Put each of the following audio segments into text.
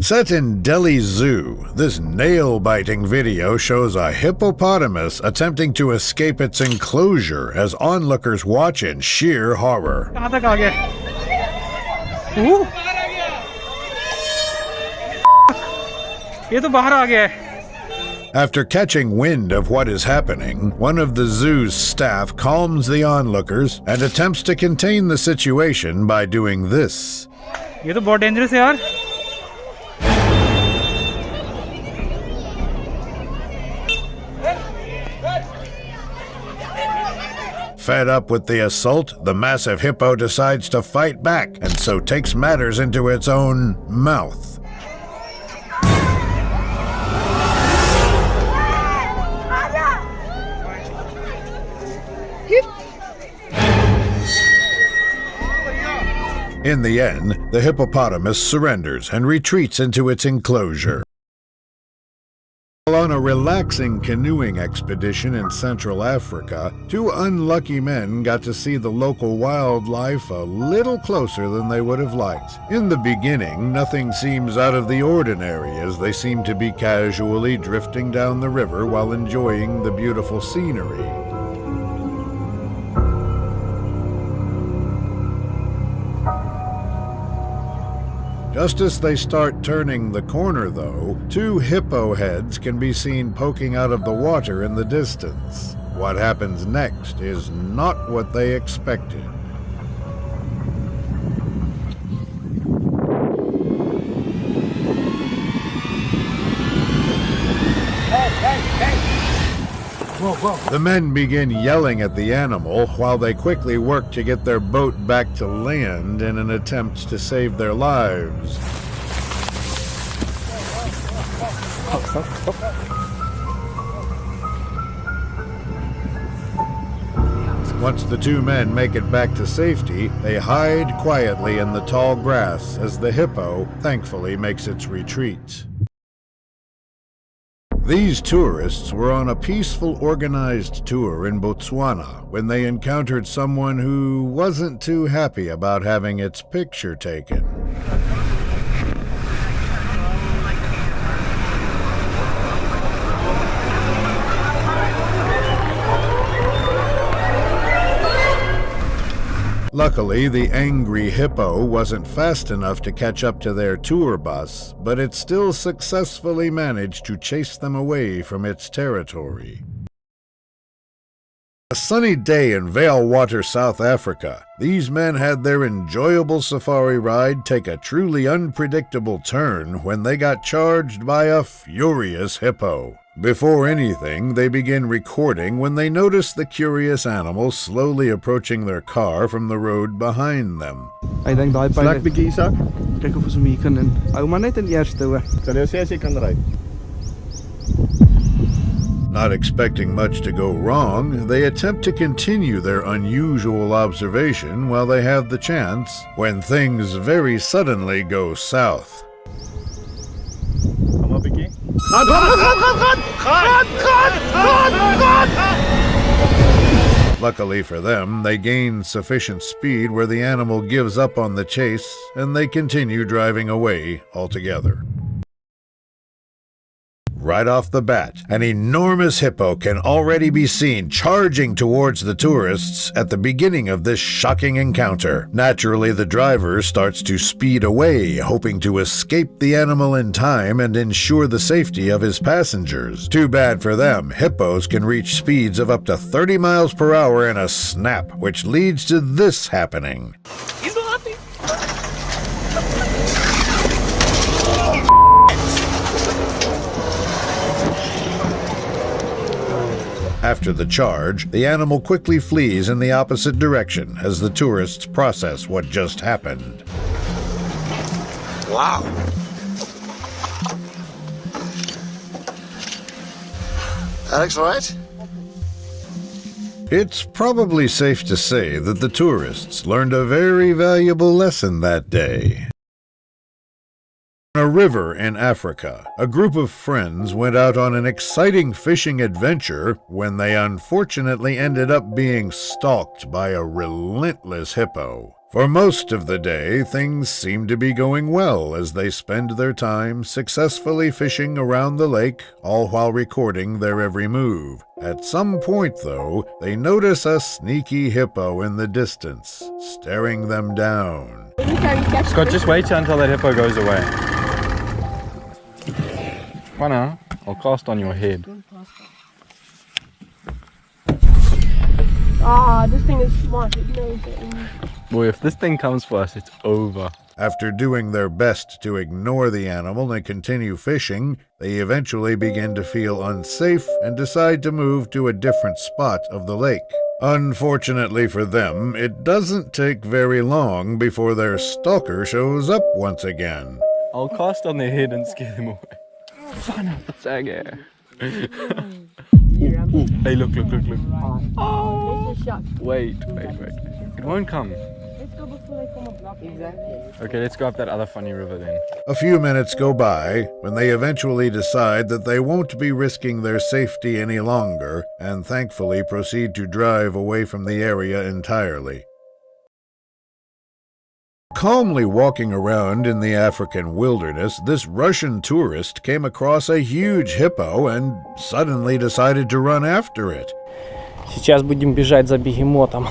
Set in Delhi Zoo, this nail-biting video shows a hippopotamus attempting to escape its enclosure as onlookers watch in sheer horror. कहाँ तक आ गया? ये तो बाहर आ गया है. After catching wind of what is happening, one of the zoo's staff calms the onlookers and attempts to contain the situation by doing this. ये तो बहुत डेंजरस है यार. Fed up with the assault, the massive hippo decides to fight back and so takes matters into its own mouth. In the end, the hippopotamus surrenders and retreats into its enclosure. While on a relaxing canoeing expedition in Central Africa, two unlucky men got to see the local wildlife a little closer than they would have liked. In the beginning, nothing seems out of the ordinary as they seem to be casually drifting down the river while enjoying the beautiful scenery. Just as they start turning the corner, though, two hippo heads can be seen poking out of the water in the distance. What happens next is not what they expected. The men begin yelling at the animal while they quickly work to get their boat back to land in an attempt to save their lives. Once the two men make it back to safety, they hide quietly in the tall grass as the hippo thankfully makes its retreat. These tourists were on a peaceful, organized tour in Botswana when they encountered someone who wasn't too happy about having its picture taken. Luckily, the angry hippo wasn't fast enough to catch up to their tour bus, but it still successfully managed to chase them away from its territory. A sunny day in Valewater, South Africa, these men had their enjoyable safari ride take a truly unpredictable turn when they got charged by a furious hippo. Before anything, they begin recording when they notice the curious animal slowly approaching their car from the road behind them. I think daai pyn bietjie Isak. Kyk of ons hom hier kan in. Hou maar net in eerste hoor. Kan jy sê as jy kan ry? Not expecting much to go wrong, they attempt to continue their unusual observation while they have the chance, when things very suddenly go south. Kom op bietjie. Luckily for them, they gain sufficient speed where the animal gives up on the chase and they continue driving away altogether. Right off the bat, an enormous hippo can already be seen charging towards the tourists at the beginning of this shocking encounter. Naturally, the driver starts to speed away, hoping to escape the animal in time and ensure the safety of his passengers. Too bad for them, hippos can reach speeds of up to 30 miles per hour in a snap, which leads to this happening. After the charge, the animal quickly flees in the opposite direction as the tourists process what just happened. Wow. Alex, all right? It's probably safe to say that the tourists learned a very valuable lesson that day. On a river in Africa, a group of friends went out on an exciting fishing adventure when they unfortunately ended up being stalked by a relentless hippo. For most of the day, things seem to be going well as they spend their time successfully fishing around the lake, all while recording their every move. At some point, though, they notice a sneaky hippo in the distance, staring them down. Scott, just wait until that hippo goes away. Juana, I'll cast on your head. Ah, this thing is smart. It knows it. Boy, if this thing comes for us, it's over. After doing their best to ignore the animal and continue fishing, they eventually begin to feel unsafe and decide to move to a different spot of the lake. Unfortunately for them, it doesn't take very long before their stalker shows up once again. I'll cast on their head and scare them away. Juana, Saga. Hey, look. Oh, this is shot. Wait. It won't come. Let's go before they come up. Exactly. Okay, let's go up that other funny river then. A few minutes go by when they eventually decide that they won't be risking their safety any longer and thankfully proceed to drive away from the area entirely. Calmly walking around in the African wilderness, this Russian tourist came across a huge hippo and suddenly decided to run after it. Сейчас будем бежать за бегемотом.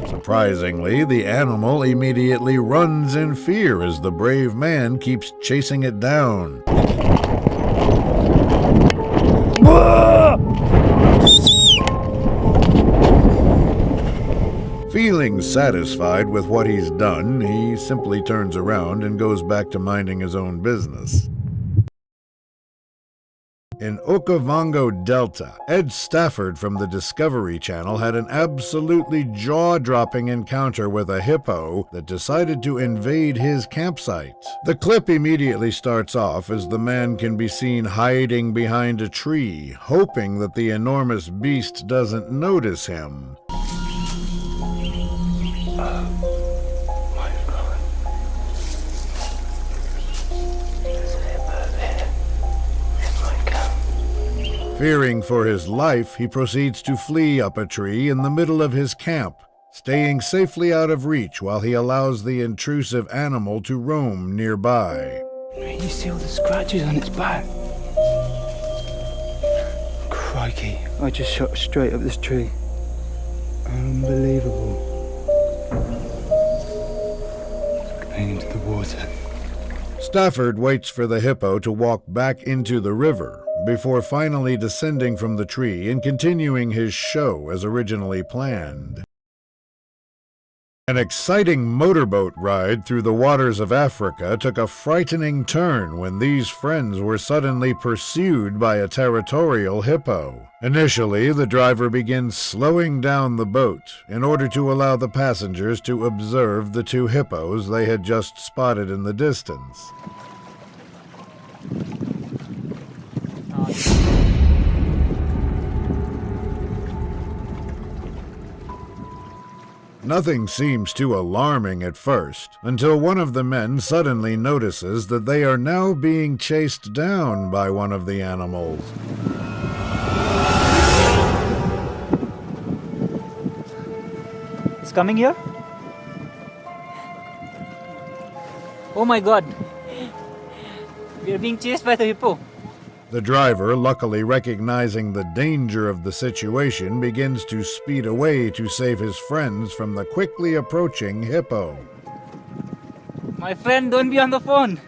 Surprisingly, the animal immediately runs in fear as the brave man keeps chasing it down. Feeling satisfied with what he's done, he simply turns around and goes back to minding his own business. In Okavango Delta, Ed Stafford from the Discovery Channel had an absolutely jaw-dropping encounter with a hippo that decided to invade his campsite. The clip immediately starts off as the man can be seen hiding behind a tree, hoping that the enormous beast doesn't notice him. Fearing for his life, he proceeds to flee up a tree in the middle of his camp, staying safely out of reach while he allows the intrusive animal to roam nearby. You see all the scratches on its back? Crikey, I just shot straight up this tree. Unbelievable. Going into the water. Stafford waits for the hippo to walk back into the river before finally descending from the tree and continuing his show as originally planned. An exciting motorboat ride through the waters of Africa took a frightening turn when these friends were suddenly pursued by a territorial hippo. Initially, the driver begins slowing down the boat in order to allow the passengers to observe the two hippos they had just spotted in the distance. Nothing seems too alarming at first, until one of the men suddenly notices that they are now being chased down by one of the animals. It's coming here? Oh my god! We are being chased by the hippo. The driver, luckily recognizing the danger of the situation, begins to speed away to save his friends from the quickly approaching hippo. My friend, don't be on the phone.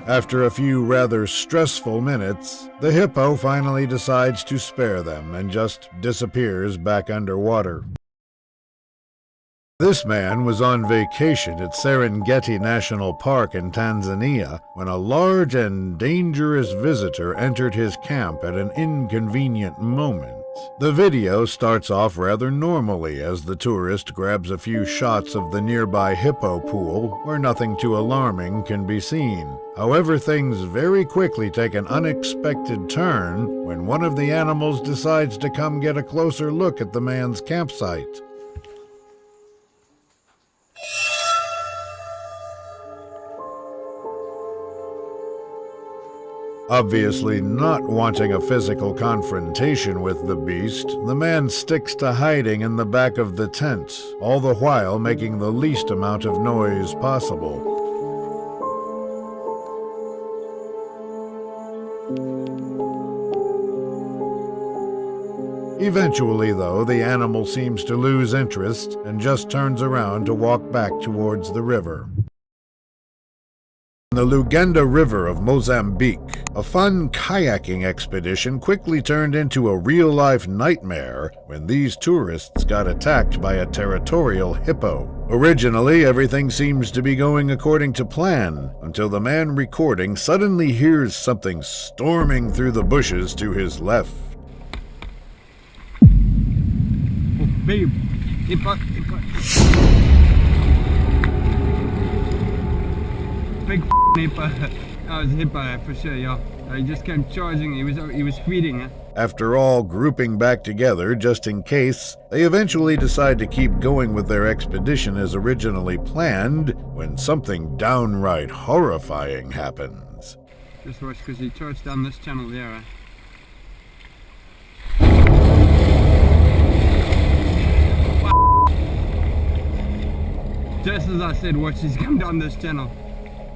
After a few rather stressful minutes, the hippo finally decides to spare them and just disappears back underwater. This man was on vacation at Serengeti National Park in Tanzania when a large and dangerous visitor entered his camp at an inconvenient moment. The video starts off rather normally as the tourist grabs a few shots of the nearby hippo pool where nothing too alarming can be seen. However, things very quickly take an unexpected turn when one of the animals decides to come get a closer look at the man's campsite. Obviously not wanting a physical confrontation with the beast, the man sticks to hiding in the back of the tent, all the while making the least amount of noise possible. Eventually, though, the animal seems to lose interest and just turns around to walk back towards the river. In the Lugenda River of Mozambique, a fun kayaking expedition quickly turned into a real-life nightmare when these tourists got attacked by a territorial hippo. Originally, everything seems to be going according to plan, until the man recording suddenly hears something storming through the bushes to his left. Babe, Hippo. Big Hippo. That was Hippo for sure, yeah. He just came charging. He was feeding. After all grouping back together just in case, they eventually decide to keep going with their expedition as originally planned when something downright horrifying happens. Just watch, because he charged down this channel there. Just as I said, watch, he's come down this channel.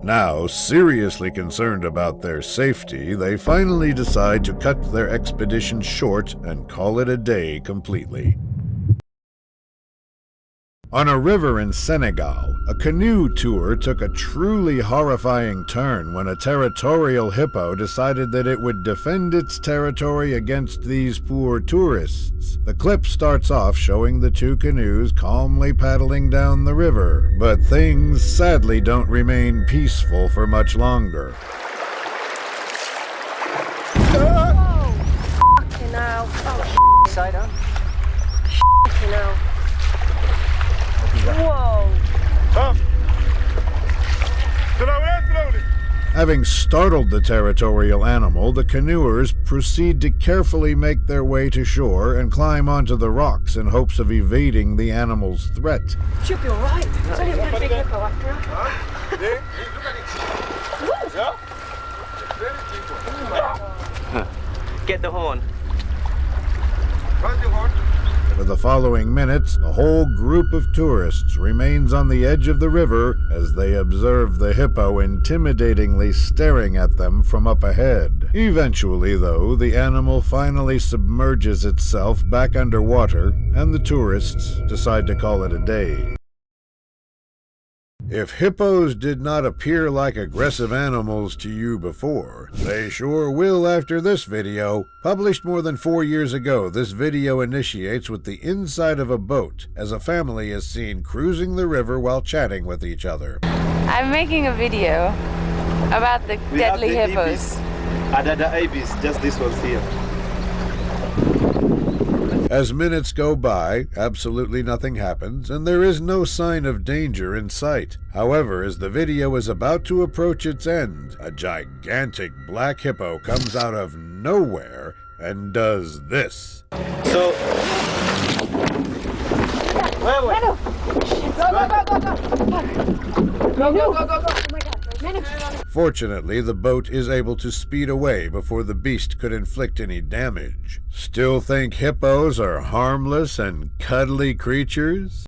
Now, seriously concerned about their safety, they finally decide to cut their expedition short and call it a day completely. On a river in Senegal, a canoe tour took a truly horrifying turn when a territorial hippo decided that it would defend its territory against these poor tourists. The clip starts off showing the two canoes calmly paddling down the river, but things sadly don't remain peaceful for much longer. Fucking hell. Oh, Side up. fucking hell. Whoa. Having startled the territorial animal, the canoers proceed to carefully make their way to shore and climb onto the rocks in hopes of evading the animal's threat. Should be alright. It's only a pretty big hippo after all. Get the horn. For the following minutes, a whole group of tourists remains on the edge of the river as they observe the hippo intimidatingly staring at them from up ahead. Eventually, though, the animal finally submerges itself back underwater, and the tourists decide to call it a day. If hippos did not appear like aggressive animals to you before, they sure will after this video. Published more than 4 years ago, this video initiates with the inside of a boat as a family is seen cruising the river while chatting with each other. I'm making a video about the deadly hippos. The Abyss, just this one's here. As minutes go by, absolutely nothing happens, and there is no sign of danger in sight. However, as the video is about to approach its end, a gigantic black hippo comes out of nowhere and does this. So, Fortunately, the boat is able to speed away before the beast could inflict any damage. Still think hippos are harmless and cuddly creatures?